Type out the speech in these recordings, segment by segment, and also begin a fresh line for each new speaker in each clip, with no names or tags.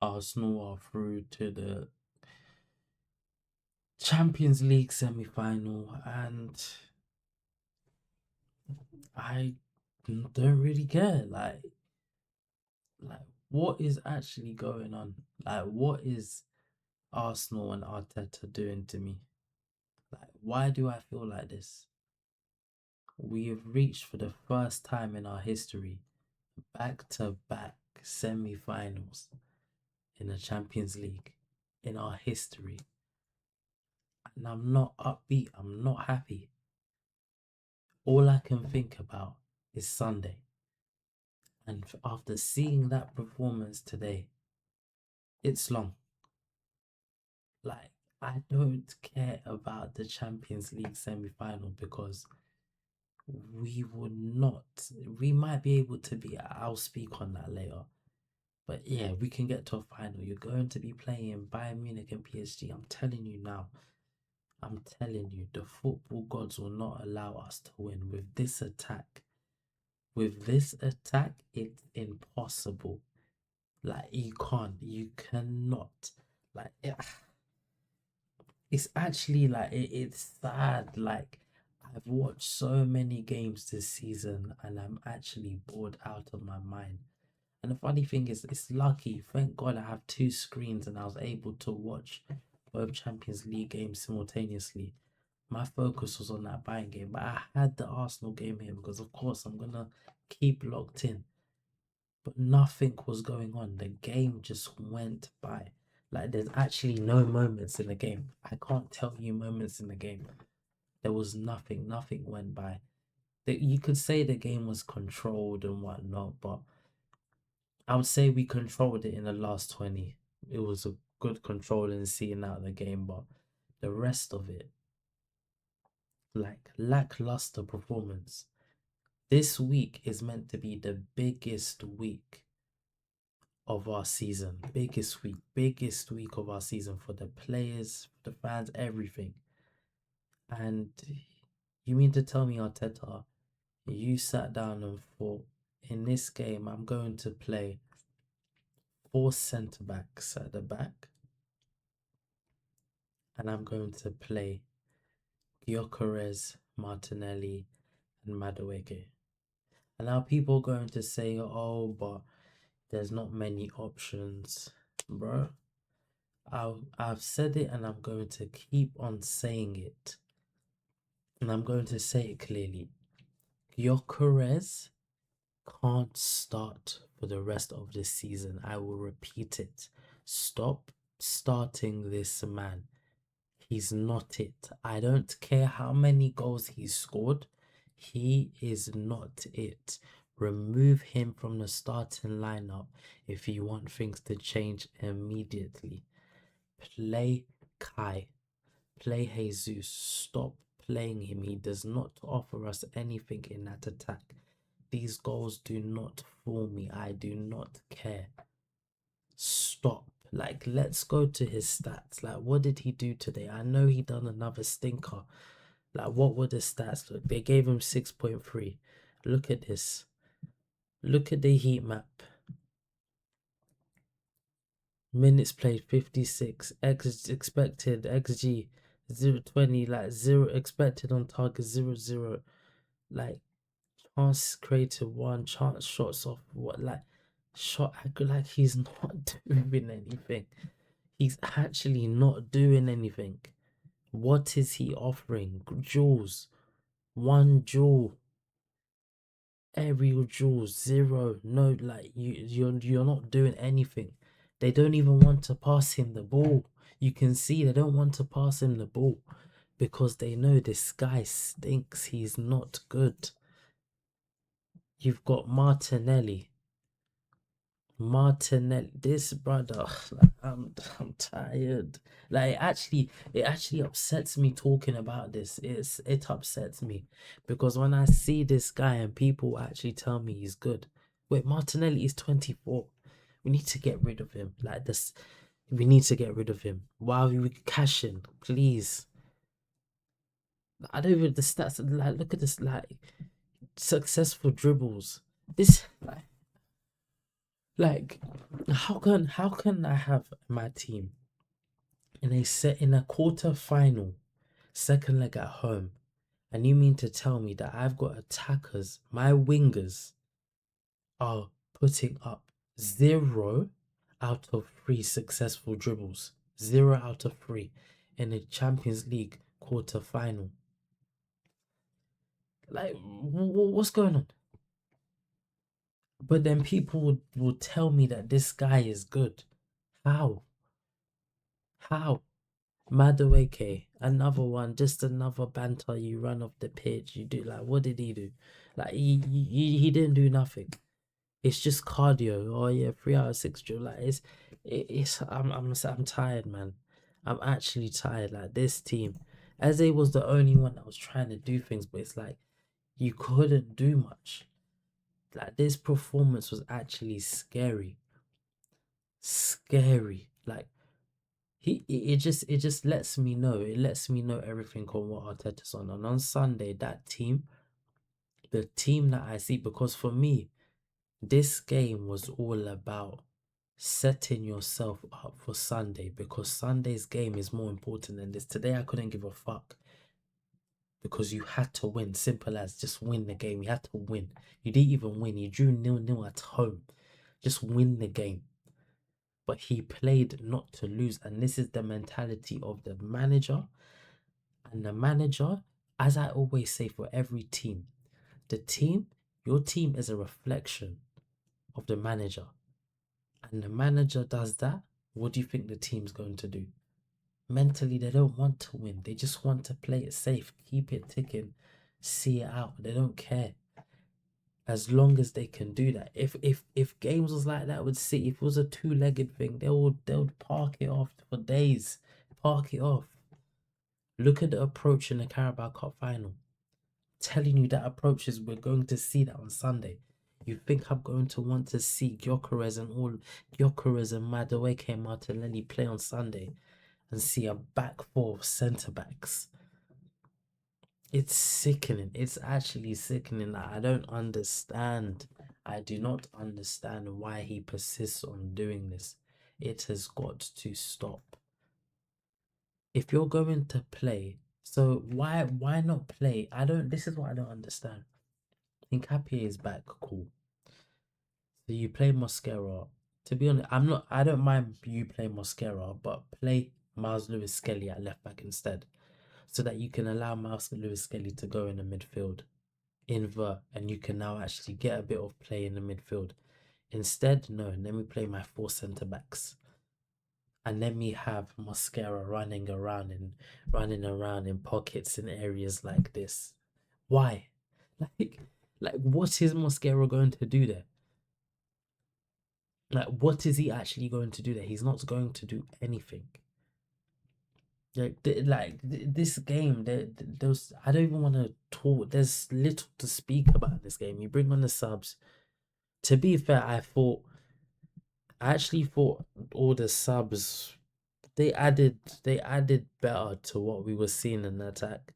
Arsenal are through to the Champions League semi-final, and I don't really care. Like what is actually going on? Like, what is Arsenal and Arteta doing to me? Like, why do I feel like this? We have reached for the first time in our history back-to-back semi-finals in the Champions League in our history, and I'm not upbeat. I'm not happy. All I can think about is Sunday. And after seeing that performance today, it's long. Like, I don't care about the Champions League semi final because we would not, we might be able to be, I'll speak on that later. But yeah, we can get to a final. You're going to be playing Bayern Munich and PSG. I'm telling you now. I'm telling you, the football gods will not allow us to win with this attack. With this attack, it's impossible. Like, you cannot. Like, it's actually like, it's sad. Like, I've watched so many games this season and I'm actually bored out of my mind. And the funny thing is, it's lucky. Thank God I have two screens and I was able to watch both Champions League games simultaneously. My focus was on that Bayern game, but I had the Arsenal game here because, of course, I'm gonna keep locked in. But nothing was going on. The game just went by. Like, there's actually no moments in the game. I can't tell you moments in the game. There was nothing. Nothing went by. You could say the game was controlled and whatnot, but I would say we controlled it in the last 20. It was a good control in seeing out the game, but the rest of it, like lackluster performance. This week is meant to be the biggest week of our season. Biggest week of our season for the players, for the fans, everything. And you mean to tell me, Arteta, you sat down and thought, in this game, I'm going to play four centre backs at the back, and I'm going to play Gyökeres, Martinelli, and Madueke. And now people are going to say, oh, but there's not many options. Bro, I've said it and I'm going to keep on saying it. And I'm going to say it clearly. Gyökeres can't start for the rest of this season. I will repeat it. Stop starting this man. He's not it. I don't care how many goals he scored. He is not it. Remove him from the starting lineup if you want things to change immediately. Play Kai. Play Jesus. Stop playing him. He does not offer us anything in that attack. These goals do not fool me. I do not care. Stop. Like, let's go to his stats. Like, what did he do today? I know he done another stinker. Like, what were the stats? Look, they gave him 6.3. Look at this. Look at the heat map. Minutes played 56. Expected XG 0.20. Like, 0 expected on target 0.0. Like, chance created 1. Chance shots off what? Like, shot like he's not doing anything. He's actually not doing anything. What is he offering? Jewels. 1 jewel. Aerial jewels. 0. No, like you're not doing anything. They don't even want to pass him the ball. You can see they don't want to pass him the ball because they know this guy stinks. He's not good. You've got Martinelli. This brother, like, I'm tired. Like, it actually upsets me talking about this. It upsets me because when I see this guy and people actually tell me he's good. Wait, Martinelli is 24. We need to get rid of him. Like this, we need to get rid of him. While we cash in, please. I don't even the stats. Like, look at this. Like, successful dribbles. This like Like, how can I have my team in a quarter final, second leg at home, and you mean to tell me that I've got attackers, my wingers are putting up 0 out of 3 successful dribbles, 0 out of 3 in a Champions League quarter final. Like, what's going on? But then people would tell me that this guy is good. How? How? Madueke, another one, just another banter. You run off the pitch. You do like, what did he do? Like, he didn't do nothing. It's just cardio. Oh yeah, 3 out of 6 drill. Like it's I'm tired, man. I'm actually tired. Like this team, Eze was the only one that was trying to do things, but it's like you couldn't do much. Like this performance was actually scary, scary. Like it just lets me know. It lets me know everything on what Arteta's on. And on Sunday, that team, the team that I see, because for me, this game was all about setting yourself up for Sunday because Sunday's game is more important than this. Today I couldn't give a fuck because you had to win. Simple as just win the game. You had to win. You didn't even win. You drew 0-0 at home. Just win the game. But he played not to lose, and this is the mentality of the manager. And the manager, as I always say for every team, the team, your team is a reflection of the manager. And the manager does that, what do you think the team's going to do? Mentally, they don't want to win. They just want to play it safe, keep it ticking, see it out. They don't care as long as they can do that. If games was like that with City, if it was a two-legged thing, they would park it off for days, park it off. Look at the approach in the Carabao Cup final. Telling you that approach is we're going to see that on Sunday. You think I'm going to want to see Gyökeres and Madueke and Martinelli play on Sunday and see a back four of centre backs? It's sickening. It's actually sickening. I don't understand. I do not understand why he persists on doing this. It has got to stop. If you're going to play, so why not play? I don't. This is what I don't understand. Hincapié is back, cool. So you play Mosquera. To be honest, I don't mind you play Mosquera, but play Miles Lewis Skelly at left back instead, so that you can allow Miles Lewis Skelly to go in the midfield, invert, and you can now actually get a bit of play in the midfield. Instead, no, let me play my 4 centre backs, and let me have Mosquera running around in pockets in areas like this. Why? Like, like what is Mosquera going to do there? Like, what is he actually going to do there? He's not going to do anything. This game, there's I don't even want to talk. There's little to speak about this game. You bring on the subs. To be fair, I actually thought all the subs they added better to what we were seeing in the attack.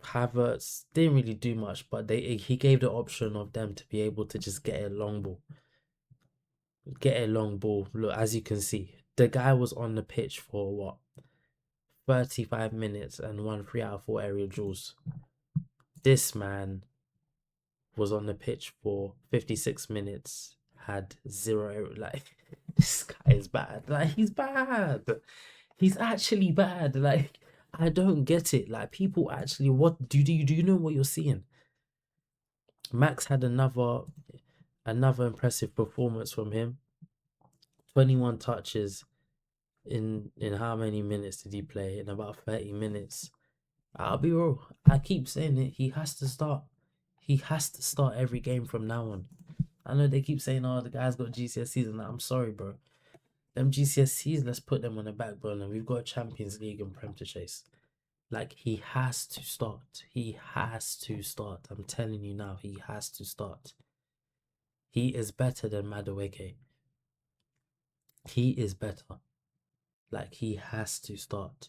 Havertz didn't really do much, but he gave the option of them to be able to just get a long ball. Get a long ball. Look, as you can see, the guy was on the pitch for what, 35 minutes and won 3 out of 4 area duels. This man was on the pitch for 56 minutes, had 0. Like, this guy is bad. Like, he's bad. He's actually bad. Like, I don't get it. Like, people actually, what do you know what you're seeing? Max had another impressive performance from him. 21 touches in how many minutes did he play? In about 30 minutes. I'll be real. I keep saying it. He has to start. He has to start every game from now on. I know they keep saying, "Oh, the guy's got GCSEs," and that. I'm sorry, bro. Them GCSEs, let's put them on the back burner. We've got a Champions League and Prem to chase. Like, he has to start. He has to start. I'm telling you now, he has to start. He is better than Madueke. He is better. Like, he has to start.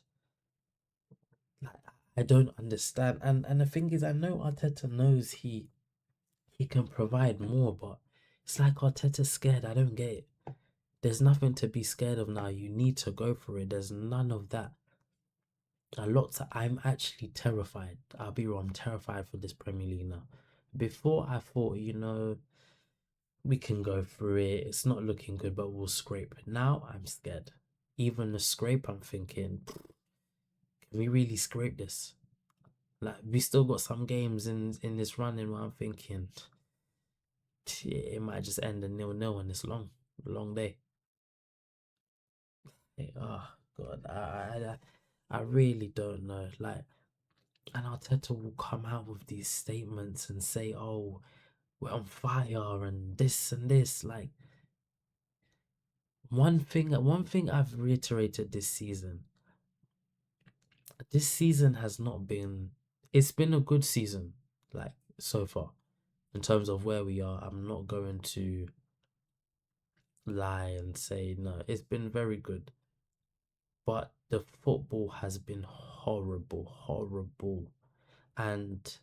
Like, I don't understand. And the thing is, I know Arteta knows he can provide more, but It's like Arteta's scared. I don't get it. There's nothing to be scared of now. You need to go for it. There's none of that. I'm actually terrified. I'll be real. I'm terrified for this Premier League now. Before I thought, we can go through it. It's not looking good, but we'll scrape. Now I'm scared. Even the scrape, I'm thinking, can we really scrape this? Like we still got some games in this running where I'm thinking it might just end a 0-0 and it's long day. Oh God, I really don't know. Like, and Arteta will come out with these statements and say, "Oh, we're on fire and this and this." Like one thing I've reiterated this season. This season has not been. It's been a good season, like so far, in terms of where we are. I'm not going to lie and say no. It's been very good, but the football has been horrible, horrible, and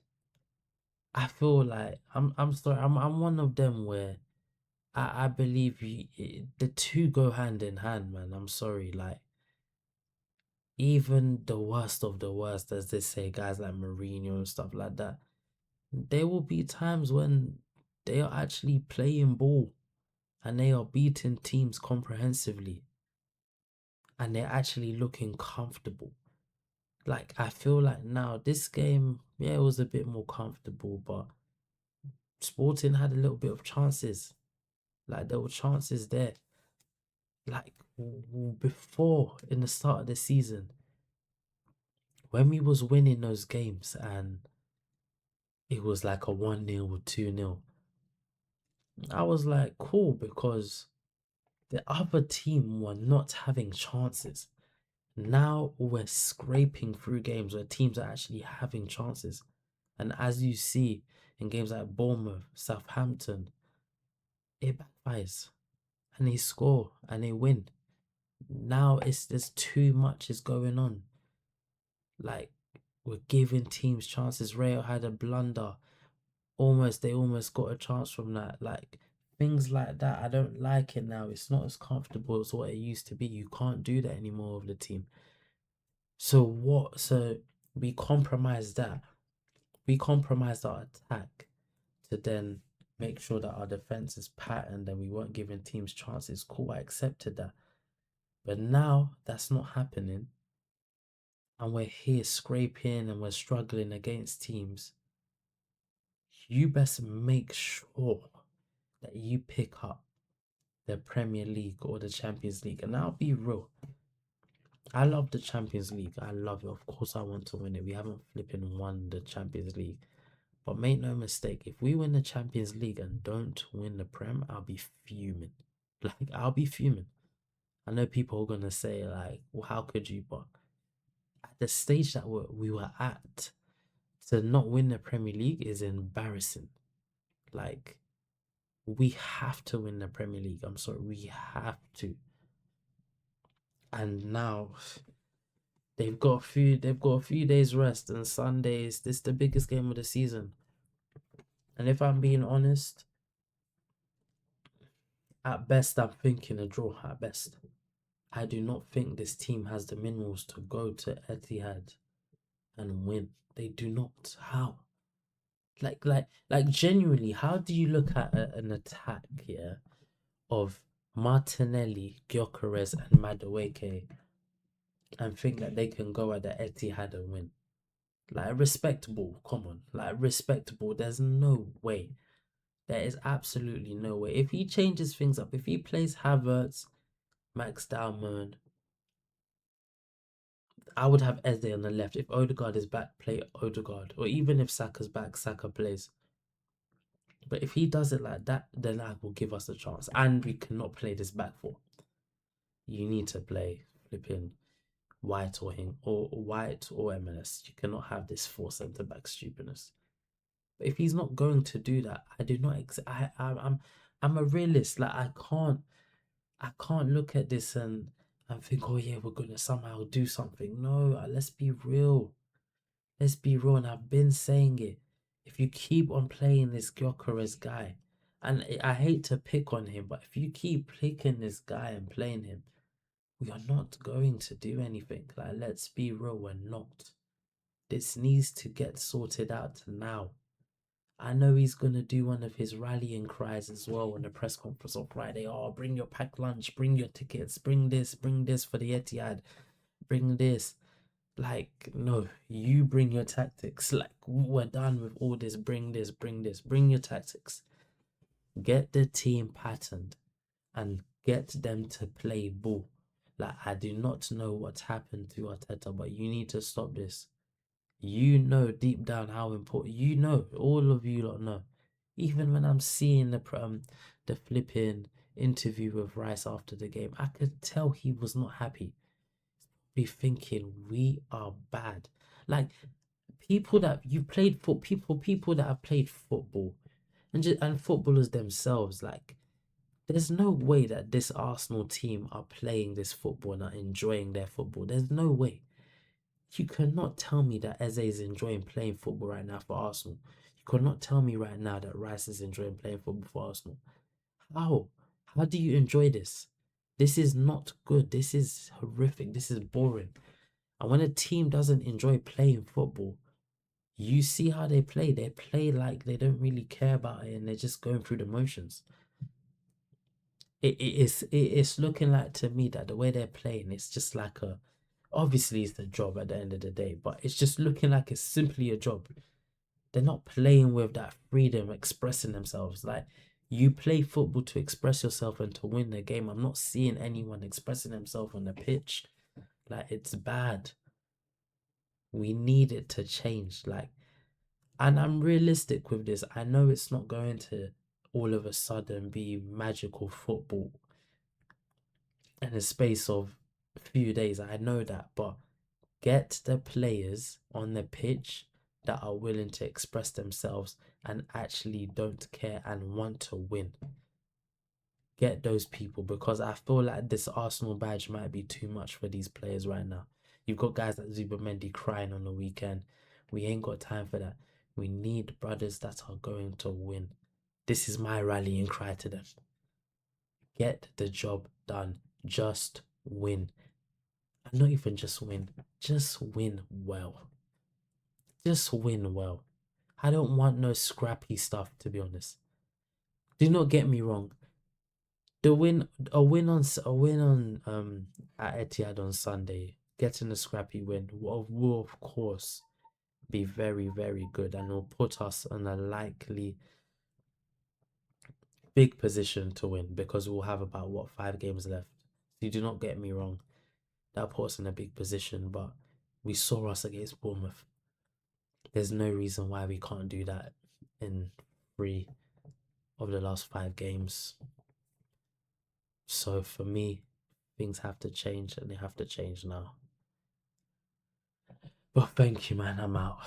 I feel like I'm sorry. I'm one of them where I believe the two go hand in hand, man. I'm sorry, like even the worst of the worst, as they say, guys like Mourinho and stuff like that. There will be times when they are actually playing ball and they are beating teams comprehensively and they're actually looking comfortable. Like I feel like now this game, yeah, it was a bit more comfortable, but Sporting had a little bit of chances. Like there were chances there. Like before in the start of the season, when we was winning those games and it was like a 1-0 or 2-0, I was like, cool, because the other team were not having chances. Now we're scraping through games where teams are actually having chances. And as you see in games like Bournemouth, Southampton, it backfires and they score and they win. Now there's too much is going on. Like we're giving teams chances. Rayo had a blunder. They almost got a chance from that. Like things like that. I don't like it now. It's not as comfortable as what it used to be. You can't do that anymore with the team. So what? So we compromised that. We compromised our attack to then make sure that our defense is patterned and we weren't giving teams chances. Cool, I accepted that. But now that's not happening. And we're here scraping and we're struggling against teams. You best make sure that you pick up the Premier League or the Champions League. And I'll be real. I love the Champions League. I love it. Of course, I want to win it. We haven't flipping won the Champions League. But make no mistake, if we win the Champions League and don't win the Prem, I'll be fuming. Like, I'll be fuming. I know people are going to say, like, well, how could you? But at the stage that we were at, to not win the Premier League is embarrassing. Like, we have to win the Premier League. I'm sorry, we have to. And now they've got a few days rest and Sundays. This is the biggest game of the season. And if I'm being honest, at best I'm thinking a draw. At best, I do not think this team has the minerals to go to Etihad and win. They do not. How? Like genuinely, how do you look at an attack here of Martinelli, Gyökeres, and Madueke and think that they can go at the Etihad and win? Like respectable, come on, like respectable. There's no way. There is absolutely no way. If he changes things up, if he plays Havertz, Max Dalman, I would have Eze on the left. If Odegaard is back, play Odegaard. Or even if Saka's back, Saka plays. But if he does it like that, then that will give us a chance. And we cannot play this back four. You need to play flipping White or him or White or MLS. You cannot have this four centre back stupidness. But if he's not going to do that, I do not. I'm a realist. Like I can't look at this and think, oh yeah, we're gonna somehow do something. No, let's be real. Let's be real. And I've been saying it. If you keep on playing this Gyökeres guy, And I hate to pick on him, but if you keep picking this guy and playing him, we are not going to do anything. Like, let's be real, we're not. This needs to get sorted out now. I know he's gonna do one of his rallying cries as well in the press conference on Friday. Oh, bring your packed lunch, bring your tickets, bring this for the Etihad, bring this. Like, no, you bring your tactics. Like, we're done with all this. Bring your tactics. Get the team patterned and get them to play ball. Like, I do not know what's happened to Arteta, but you need to stop this. You know deep down how important. You know, all of you lot know. Even when I'm seeing the flipping interview with Rice after the game, I could tell he was not happy. Be thinking we are bad. Like, people that you played for, people that have played football, and footballers themselves. Like, there's no way that this Arsenal team are playing this football and are enjoying their football. There's no way. You cannot tell me that Eze is enjoying playing football right now for Arsenal. You cannot tell me right now that Rice is enjoying playing football for Arsenal. How? How do you enjoy this? This is not good. This is horrific. This is boring. And when a team doesn't enjoy playing football, you see how they play. They play like they don't really care about it and they're just going through the motions. It's looking like to me that the way they're playing, it's just like a obviously it's the job at the end of the day, but it's just looking like it's simply a job. They're not playing with that freedom, expressing themselves. Like, you play football to express yourself and to win the game. I'm not seeing anyone expressing themselves on the pitch. Like, it's bad. We need it to change. Like, and I'm realistic with this. I know it's not going to all of a sudden be magical football in the space of a few days. I know that, but get the players on the pitch that are willing to express themselves and actually don't care and want to win. Get those people, because I feel like this Arsenal badge might be too much for these players right now. You've got guys like Zubimendi crying on the weekend. We ain't got time for that. We need brothers that are going to win. This is my rallying cry to them. Get the job done. Just win. And not even just win. Just win well. Just win well. I don't want no scrappy stuff, to be honest. Do not get me wrong. The win, a win on at Etihad on Sunday, getting a scrappy win will of course be very, very good and will put us in a likely big position to win, because we'll have about 5 games left. So you do not get me wrong. That puts us in a big position, but we saw us against Bournemouth. There's no reason why we can't do that in 3 of the last 5 games. So for me, things have to change and they have to change now. But thank you, man. I'm out.